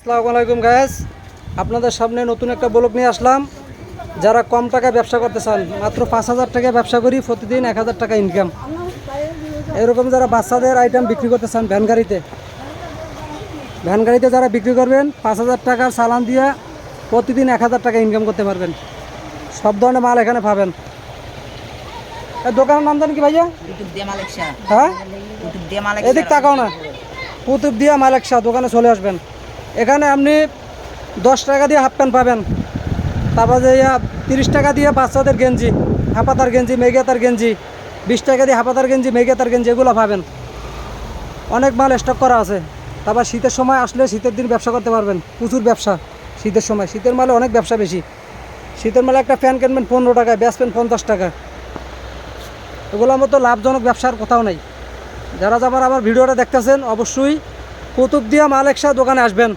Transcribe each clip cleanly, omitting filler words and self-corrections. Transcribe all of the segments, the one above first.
আসসালামু আলাইকুম গাইস, আপনাদের সামনে নতুন একটা ব্লগ নিয়ে আসলাম। যারা কম টাকায় ব্যবসা করতে চান, মাত্র 5,000 টাকায় ব্যবসা করি, প্রতিদিন 1,000 টাকা ইনকাম। এরকম যারা বাচ্চাদের আইটেম বিক্রি করতে চান ভ্যান গাড়িতে যারা বিক্রি করবেন, 5,000 টাকার চালান দিয়ে প্রতিদিন 1,000 টাকা ইনকাম করতে পারবেন। সব ধরনের মাল এখানে পাবেন। দোকানের নাম জানেন কি ভাইয়া? হ্যাঁ, এদিক তাকাও না, কুতুবদিয়া মালিক শাহ দোকানে চলে আসবেন। এখানে আপনি 10 টাকা দিয়ে হাফ প্যান্ট পাবেন, তারপর যে 30 টাকা দিয়ে বাচ্চাদের গেঞ্জি, হাফাতার গেঞ্জি, মেঘাতার গেঞ্জি, 20 টাকা দিয়ে হাফাতার গেঞ্জি, মেঘাতার গেঞ্জি, এগুলো পাবেন। অনেক মাল স্টক করা আছে। তারপর শীতের সময় আসলে শীতের দিন ব্যবসা করতে পারবেন, প্রচুর ব্যবসা শীতের সময়। শীতের মালে অনেক ব্যবসা বেশি। শীতের মালে একটা ফ্যান কিনবেন 15 টাকায়, বেচবেন 50 টাকা। এগুলোর মতো লাভজনক ব্যবসার কোথাও নেই। যারা আমার ভিডিওটা দেখতেছেন, অবশ্যই কুতুবদিয়া মালিক শাহ দোকানে আসবেন।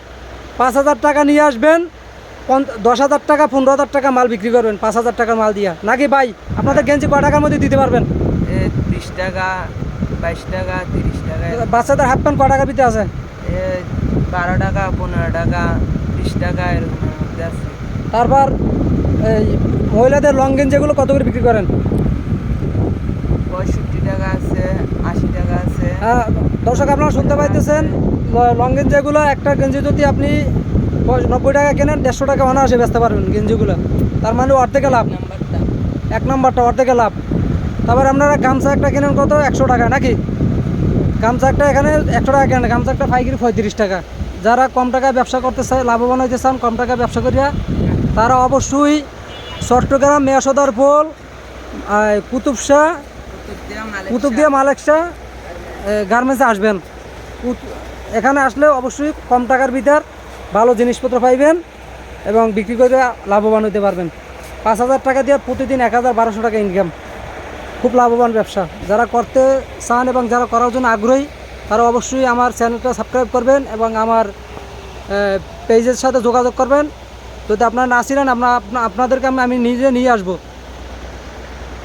5,000 টাকা নিয়ে আসবেন, 10,000 টাকা 15,000 টাকা মাল বিক্রি করবেন 5,000 টাকার মাল দিয়া। নাকি ভাই, আপনাদের গেঞ্জি কয় টাকার মধ্যে দিতে পারবেন? 30 টাকা, 22 টাকা, 30 টাকা। বাচ্চাদের হাফ প্যান্ট কয় টাকা দিতে আছে? 12 টাকা, 15 টাকা, 20 টাকা এরকমের মধ্যে আছে। তারপর এই মহিলাদের লং গেঞ্জি এগুলো কত করে বিক্রি করেন? 65 টাকা আছে, 80 টাকা আছে। হ্যাঁ দর্শক, আপনারা শুনতে পাইতেছেন, লং গেঞ্জি এগুলো একটা গেঞ্জি যদি আপনি 90 টাকা কেনেন, 150 টাকা অনায়াসে বেচতে পারবেন গেঞ্জিগুলো। তার মানে অর্ধেকে লাভ। এক নম্বরটা অর্ধেকে লাভ। তারপর আপনারা গামছা একটা কেনেন কত? 100 টাকা নাকি? গামছা একটা এখানে 100 টাকা কেনেন, গামছা একটা পাইকারি 35 টাকা। যারা কম টাকায় ব্যবসা করতে চায়, লাভবান হইতে চান কম টাকায় ব্যবসা করিয়া, তারা অবশ্যই চট্টগ্রাম মেয়াসদার পোল, কুতুবদিয়া মালিক শাহ গার্মেন্টসে আসবেন। এখানে আসলে অবশ্যই কম টাকার ভিতর ভালো জিনিসপত্র পাইবেন এবং বিক্রি করে লাভবান হতে পারবেন। 5,000 টাকা দিয়ে প্রতিদিন 1,1200 টাকা ইনকাম, খুব লাভবান ব্যবসা। যারা করতে চান এবং যারা করার জন্য আগ্রহী, তারা অবশ্যই আমার চ্যানেলটা সাবস্ক্রাইব করবেন এবং আমার পেজের সাথে যোগাযোগ করবেন। যদি আপনারা না ছিলেন, আপনাদেরকে আমি নিজে নিয়ে আসবো।